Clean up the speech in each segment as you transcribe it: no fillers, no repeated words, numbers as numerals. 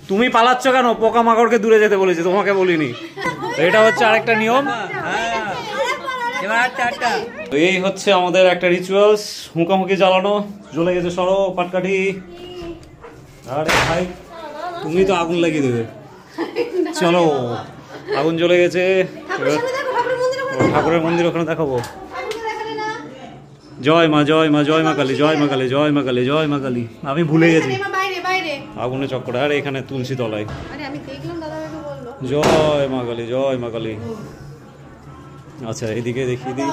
তুমি পালাচ্ছ কেন? পোকামাকড়কে দূরে যেতে বলেছি, তোমাকে বলিনি। এটা হচ্ছে আরেকটা নিয়ম। এই হচ্ছে আমাদের একটা রিচুয়ালস, হুঁকাহুঁকি জ্বালানো। জ্বলে গেছে, সরো পাটকাঠি। আরে ভাই তুমি তো আগুন লাগিয়ে দেবে। চলো, আগুন জ্বলে গেছে। ঠাকুরের মন্দির ওখানে দেখাবো। জয় মা, জয় মা, জয় মা কালী, জয় মা কালী, জয় মা কালী, জয় মা কালী। আমি ভুলে গেছি আগুনের চক্করে। আর এখানে তুলসী তলায়। জয় মা কালী, জয় মা কালী। আচ্ছা এদিকে দেখিয়ে দিই,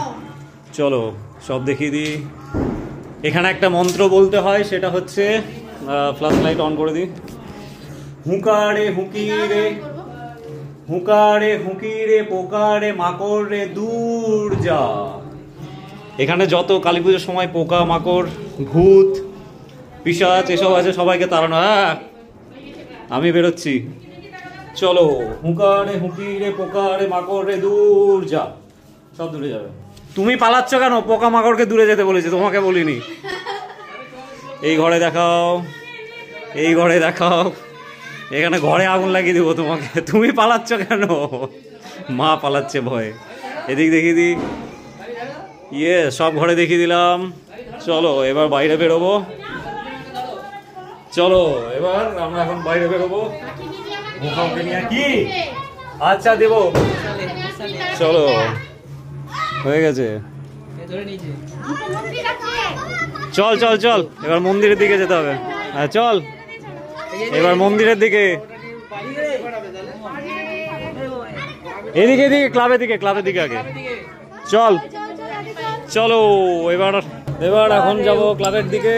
চলো সব দেখিয়ে দিই। এখানে একটা মন্ত্র বলতে হয়, সেটা হচ্ছে ফ্ল্যাশ লাইট অন করে দিই। হুঁকারে হুঁকি রে, হুঁকারে হুঁকি রে, পোকারে মাকড় রে দূর যা। এখানে যত কালী পুজোর সময় পোকা মাকড় ভূত পিশাচ এসব আছে সবাইকে তাড়ানো। হ্যাঁ আমি বেরোচ্ছি, চলো। হুঁকারে হুঁকি রে, পোকারে মাকড় রে দূর যা। সব দূরে যাবে। তুমি পালাচ্ছ কেন? পোকা মাকড়কে দূরে যেতে বলেছি, তোমাকে বলিনি। এই ঘরে দেখাও, এই ঘরে দেখাও। এখানে ঘরে আগুন লাগিয়ে দেবো তোমাকে। তুমি পালাচ্ছ কেন? মা পালাচ্ছে ভয়ে। এদিক দেখিয়ে দিই। ইয়ে সব ঘরে দেখিয়ে দিলাম। চলো এবার বাইরে বেরোবো। চলো এবার আমরা এখন বাইরে বেরোবো। কি আচ্ছা দেব। চলো হয়ে গেছে। চল চল চল, এবার মন্দিরের দিকে যেতে হবে। হ্যাঁ চল এবার মন্দিরের দিকে। এদিকে এদিকে, ক্লাবের দিকে, ক্লাবের দিকে আগে চল। চলো এবার, এবার এখন যাব ক্লাবের দিকে।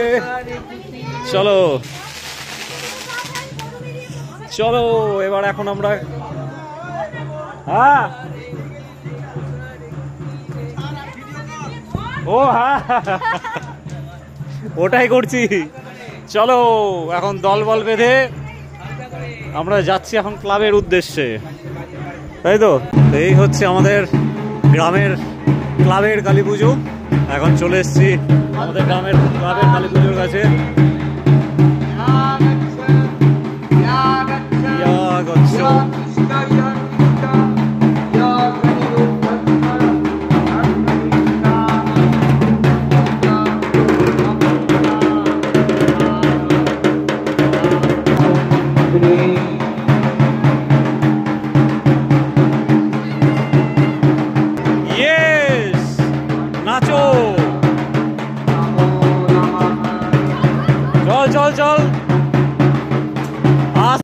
চলো চলো এবার এখন আমরা, হ্যাঁ ও হ্যাঁ ওটাই করছি। চলো এখন দল বল বেঁধে আমরা যাচ্ছি এখন ক্লাবের উদ্দেশ্যে, তাই তো? এই হচ্ছে আমাদের গ্রামের ক্লাবের কালী পুজো। এখন চলে এসেছি আমাদের গ্রামের ক্লাবের কালী পুজোর কাছে।